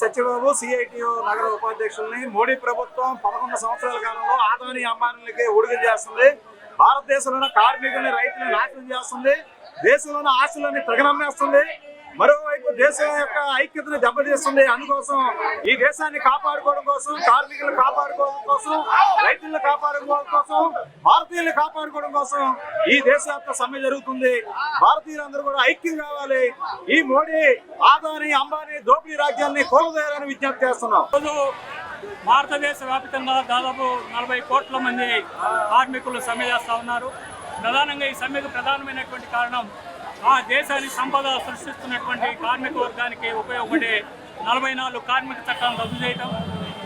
Satyababu CITU నగర ఉపాధ్యక్షుల్ని మోడీ ప్రభుత్వం 11 సంవత్సరాల కాలంలో ఆదాని అంబానీలకి ఊడిగం చేస్తుంది. భారతదేశంలో కార్మికుల్ని రైతులను నాశనం చేస్తుంది. దేశంలోని ఆస్తులని తెగనమ్మేస్తుంది. మరోవైపు దేశం యొక్క ఐక్యతను దెబ్బతీస్తుంది. అందుకోసం ఈ దేశాన్ని కాపాడుకోవడం కోసం, కార్మికులను కాపాడుకోవడం కోసం, రైతులను కాపాడుకోవడం కోసం, భారతీయులను కాపాడుకోవడం కోసం ఈ దేశవ్యాప్త సమ్మె జరుగుతుంది. భారతీయులందరూ కూడా ఐక్యం కావాలి. ఈ మోడీ ఆదాని అంబానీ దోపిడీ రాజ్యాన్ని కోలుదేయాలని విజ్ఞప్తి చేస్తున్నాం. భారతదేశ వ్యాప్తంగా దాదాపు 40 కోట్ల మంది కార్మికులు సమ్మె చేస్తూ ఉన్నారు. ప్రధానంగా ఈ సమ్మెకు ప్రధానమైనటువంటి కారణం ఆ దేశాన్ని సంపద సృష్టిస్తున్నటువంటి కార్మిక వర్గానికి ఉపయోగపడే 44 కార్మిక చట్టాలను రద్దు చేయటం,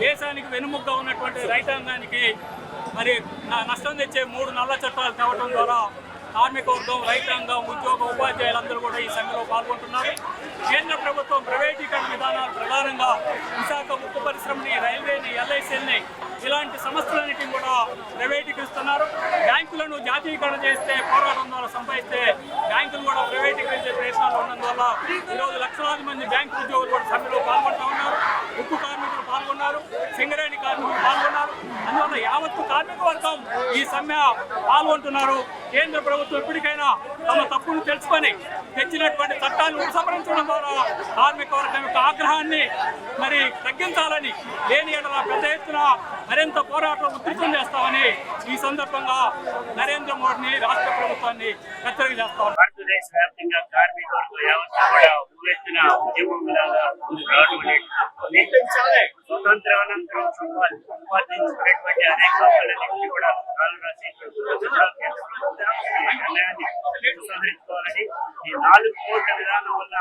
దేశానికి వెనుముగ్గా ఉన్నటువంటి రైతాంగానికి మరి నష్టం తెచ్చే 3 నల్ల చట్టాలు తేవడం ద్వారా కార్మిక వర్గం, రైతాంగం, ఉద్యోగ ఉపాధ్యాయులందరూ కూడా ఈ సమ్మెలో పాల్గొంటున్నారు. కేంద్ర ప్రభుత్వం ప్రైవేటీకరణ విధానాలు ప్రధానంగా విశాఖ ఉక్కు పరిశ్రమని, రైల్వేని, ఎల్ఐసిని ఇలాంటి సంస్థలన్నింటినీ కూడా ప్రైవేటీకరిస్తున్నారు. బ్యాంకులను జాతీయకరణ చేస్తే, పోరాటం ద్వారా సంపాదిస్తే బ్యాంకులు కూడా ప్రైవేటీకరించే ప్రయత్నాలు ఉన్నందువల్ల ఈరోజు లక్షలాది మంది బ్యాంకు ఉద్యోగులు కూడా సమ్మెలో పాల్గొంటూ ఉన్నారు. ఉక్కు కార్మికులు పాల్గొన్నారు, సింగరేణి కార్మికులు పాల్గొన్నారు. అందువల్ల యావత్తు కార్మిక వర్గం ఈ సమ్మె పాల్గొంటున్నారు. కేంద్ర ప్రభుత్వం ఎప్పటికైనా తమ తప్పును తెలుసుకొని తెచ్చినటువంటి చట్టాన్ని ఉపసంహరించడం ద్వారా కార్మిక వర్గం యొక్క ఆగ్రహాన్ని మరి తగ్గించాలని, లేని ఎడల పెద్ద ఎత్తున మరింత పోరాటం ఉధృతం చేస్తామని ఈ సందర్భంగా నరేంద్ర మోడీని, రాష్ట్ర ప్రభుత్వాన్ని హెచ్చరిక చేస్తాం. భారతదేశ వ్యాప్తంగా కార్మిక వర్గం యావత్తు కూడా ఉవ్వెత్తున ఉద్యమంలాగా స్వతంత్రానంతరం సంపాదించుకున్నటువంటి అనేక హక్కులన్నింటినీ కూడా కాలు రాసి నిర్ణయాన్ని ఉపసంహరించుకోవాలని, ఈ 4 కోట్ల విధానం వల్ల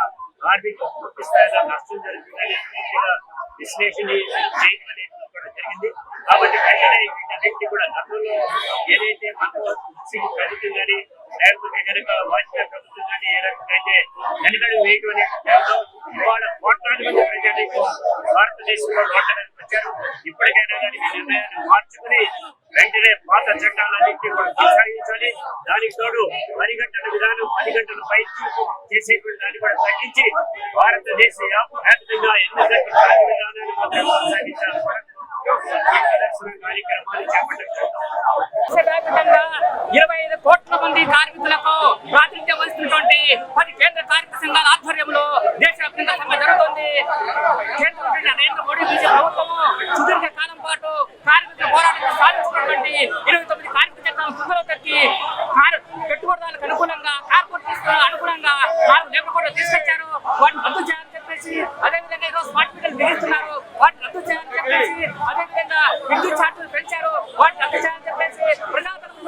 కార్మిక పూర్తి స్థాయిలో నష్టం జరుగుతుందని పూర్తిగా విశ్లేషణ చేయడం అనేది కూడా జరిగింది. కాబట్టి వెంటనే వీటన్నింటినీ కూడా గతంలో ఏదైతే ప్రభుత్వం కానీ లేకపోతే కనుక వాజ్పేయి ప్రభుత్వం కానీ ఏ రకమైతే వెనుకడు వేయడం అనేది ఇవాళ కోట్లాది మంది ప్రజలకు భారతదేశంలో ఓటర్లకు వచ్చారు. ఇప్పటికైనా కానీ ఈ నిర్ణయాన్ని మార్చుకుని వెంటనే పాత చట్టాలన్నింటినీ కూడా కొనసాగించాలి. దానికి తోడు 10 గంటల విధానం, 10 గంటల పై చేసేటువంటి దాన్ని కూడా తగ్గించి భారతదేశ వ్యాప్తంగా 8 గంటల విధానాన్ని మాత్రం కొనసాగించాలి. కార్యక్రమాలు చేపట్టారు. 25 కోట్ల మంది కార్మికులకు ప్రాతినిధ్యం వహిస్తున్నటువంటి 10 కేంద్ర కార్మిక సంఘాల ఆధ్వర్యంలో దేశవ్యాప్తంగా సమ్మె జరుగుతుంది. కేంద్ర నరేంద్ర మోడీ ప్రభుత్వము సుదీర్ఘ కాలం పాటు కార్మికుల పోరాటం సాధించినటువంటి 29 కార్మిక చట్టాలను కుంగలో పెట్టి పెట్టుబడిదారులకు అనుకూలంగా, కార్పొరేట్ అనుకూలంగా 4 లేబర్ కోడ్లు తీసుకొచ్చారు. వాటిని రద్దు చేయాలని చెప్పేసి, అదేవిధంగా ఈరోజు స్మార్ట్ మీటర్లు బిగిస్తున్నారు. వాటిని రద్దు చేయాలని చెప్పేసి, అదేవిధంగా విద్యుత్ ఛార్జీలు పెంచారు. వాటిని రద్దు చేయాలని చెప్పేసి ప్రజాతరపు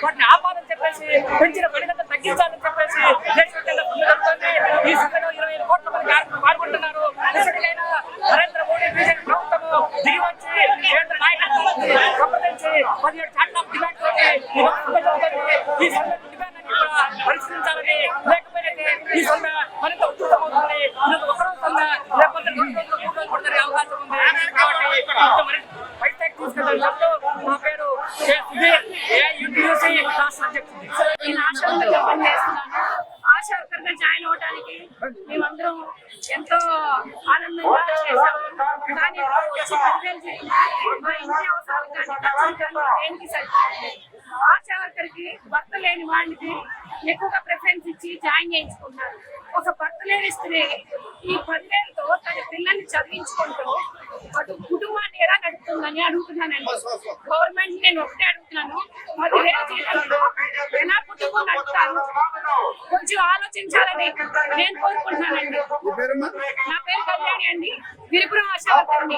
వాటిని ఆపాలని చెప్పేసి, పెంచిన పనిగంత తగ్గించాలని చెప్పేసి ఈ సభలో 25 కోట్ల మంది కార్మికులు పాల్గొంటున్నారు. ఇప్పటికైనా నరేంద్ర మోడీ బీజేపీ ప్రభుత్వము దిగివచ్చి కేంద్ర నాయకత్వాన్ని సంప్రదించి 17 చార్టర్ ఆఫ్ డిమాండ్ తోటి ఈ సమ్మె డిమాండ్ కూడా పరిశీలించాలని, లేకపోతే ఈ సమ్మె మరింత ఉధృతమవుతుంది. ఈరోజు ఒకరోజు సమ్మె, లేకపోతే 2 రోజులు 3 రోజులు కూడా జరిగే అవకాశం ఉంది. కాబట్టి మరింత బయటకు తీసుకెళ్ళాలని చెప్తూ నా పేరు యూటీయూసీ రాష్ట్ర అధ్యక్షుడు. నేను ఆశా వర్కర్గా పనిచేస్తున్నాను. ఆశా వర్కర్గా జాయిన్ అవ్వడానికి మేమందరం ఎంతో ఆనందంగా చేశాము. కానీ వచ్చి 10,000 మా ఇంటి అవసరాలు కానీ దేనికి సరిపోతుంది. ఆశా వర్కర్కి భర్త లేని వాడికి ఎక్కువగా ప్రిఫరెన్స్ ఇచ్చి జాయిన్ చేయించుకుంటున్నారు. ఒక భర్త లేని స్త్రీ ఈ 10,000తో తన పిల్లల్ని చదివించుకుంటూ అటు కుటుంబాన్ని ఎలా నడుపుతుందని అడుగుతున్నానండి. గవర్నమెంట్ నేను ఒకటే అడుగుతున్నాను, 10,000 ఎలా కుటుంబం నడుపుతారు కొంచెం ఆలోచించాలని నేను కోరుకుంటున్నానండి. నా పేరు కళ్యాణి అండి, విరిపురం ఆశా వర్కర్ని.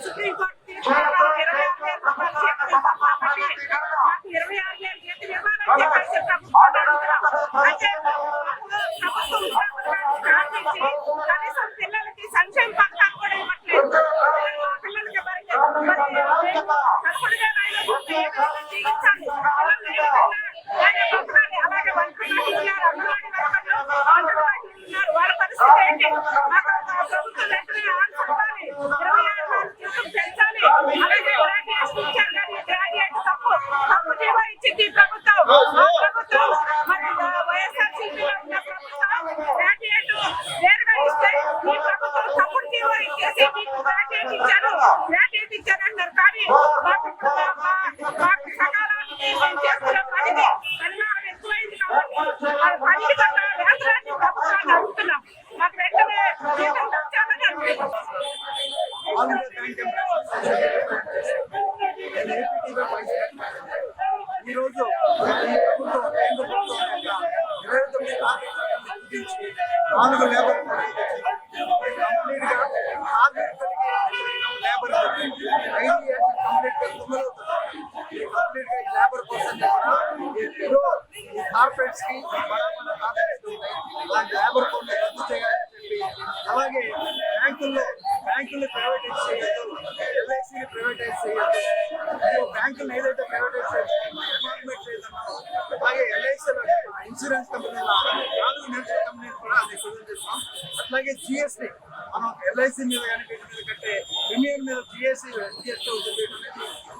సుప్రీం కోర్టు 26,000 రూపాయలు 26,000 ఇవ్వాలి. ప్రభుత్వం మరి వైఎస్ఆర్సీపీలో ఉన్న ప్రభుత్వం గ్రాడ్యుయేట్ నేరుగా ఇస్తే ఈ ప్రభుత్వం తప్పుడు జీవో ఇచ్చేసి మీకు గ్రాడ్యుయేట్ ఇచ్చారు అంటారు. కానీ మాకు సకాలానికి మేము చేస్తున్న పనికి పరిమాణం ఎక్కువైంది కాబట్టి ఆ పనికి తగ్గ వేతనాన్ని ప్రభుత్వాన్ని అడుగుతున్నాం. మాకు వెంటనే జీతం పెంచాలని అనుకుంటున్నాం. ఈ రోజు ప్రభుత్వం కేంద్ర ప్రభుత్వం 29 కార్మికులను గుర్తించి 4 లేబర్ కంప్లీట్ గా లేబర్ కంప్లీట్ గా ఈ లేబర్ పర్సన్ ఈ కార్పొరేట్స్ కి అలాంటి లేబర్ కోడ్ రద్దు చేయాలని చెప్పి, అలాగే బ్యాంకుల్ని ప్రైవేటైజ్ చేయొద్దు, ఎల్ఐసిని ప్రైవేటైజ్ చేయొద్దు, బ్యాంకులను ఏదైతే ప్రైవేటైజ్ డిపార్ట్మెంట్ చేయదన్నారో అలాగే ఎల్ఐసి ఇన్సూరెన్స్ కంపెనీల 4 నేషనల్ కంపెనీలు కూడా అది సూచన చేస్తాం. అట్లాగే జిఎస్టీ మనం ఎల్ఐసి మీద కానీ వీటి మీద కట్టే ప్రీమియం మీద జిఎస్టీ అవుతుంది.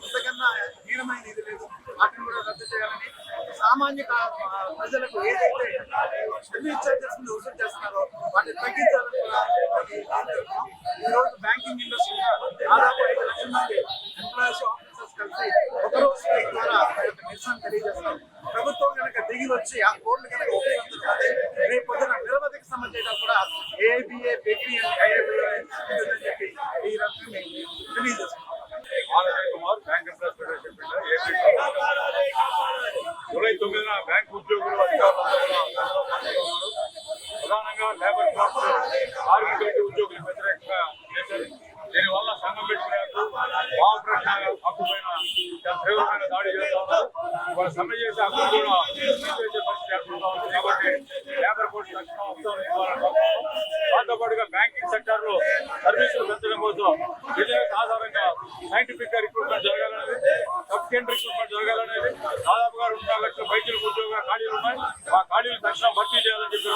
అంతకన్నా హీనమైన ఇది లేదు. వాటిని కూడా రద్దు చేయాలని, సామాన్య ప్రజలకు ఏదైతే సర్వీస్ చార్జెస్ మీద వసూలు చేస్తున్నారో వాటిని తగ్గించాలని కూడా ఈ రోజు బ్యాంకింగ్ ఇండస్ట్రీలో దాదాపు 5 లక్షల మంది ఎంప్లాయీస్ ఆఫీసర్స్ కలిసి ఒకరోజు స్ట్రైక్ ద్వారా నిరసన తెలియజేస్తాం. ప్రభుత్వం కనుక దిగి వచ్చి ఆ కోడ్లు కనుక ఉపయోగించుకుంటే రేపు పొద్దున నిరవధిక సమస్య చేయడం కూడా ఏబిఏ బేకరీ అని చెప్పి ఈ రకంగా తెలియజేస్తాం. బ్యాంక్ ఎంప్లాయీస్ ఫెడరేషన్ జూలై 9న బ్యాంక్ ఉద్యోగులు ప్రధానంగా లేబర్ కోర్స్ కార్మికులకి ఉద్యోగులకు వ్యతిరేకంగా చేశారు. దీనివల్ల సంఘం పెట్టుకునేందుకు భావప్రశ్న హక్కు పైన తీవ్రమైన దాడి చేస్తా ఉన్నారు. వాళ్ళ సమ్మె చేసే హక్కు కూడా తీసివేసే పరిస్థితి ఏర్పడుతూ ఉంది. కాబట్టి లేబర్ కోర్స్ తక్షణ ఉత్తర్వులు ఇవ్వాలని దాంతో పాటుగా బ్యాంకింగ్ సెక్టర్ లో సర్వీసులు పెంచడం కోసం బిజినెస్ ఆధారంగా సైంటిఫిక్ గా రిక్రూట్మెంట్ జరగాలనేది, సఫిషియెంట్ రిక్రూట్మెంట్ జరగాలనేది, దాదాపుగా 2.5 లక్షల వైద్యులకు ఉద్యోగ ఖాళీలు ఉన్నాయి. ఆ ఖాళీలు తక్షణం భర్తీ చేయాలని చెప్పి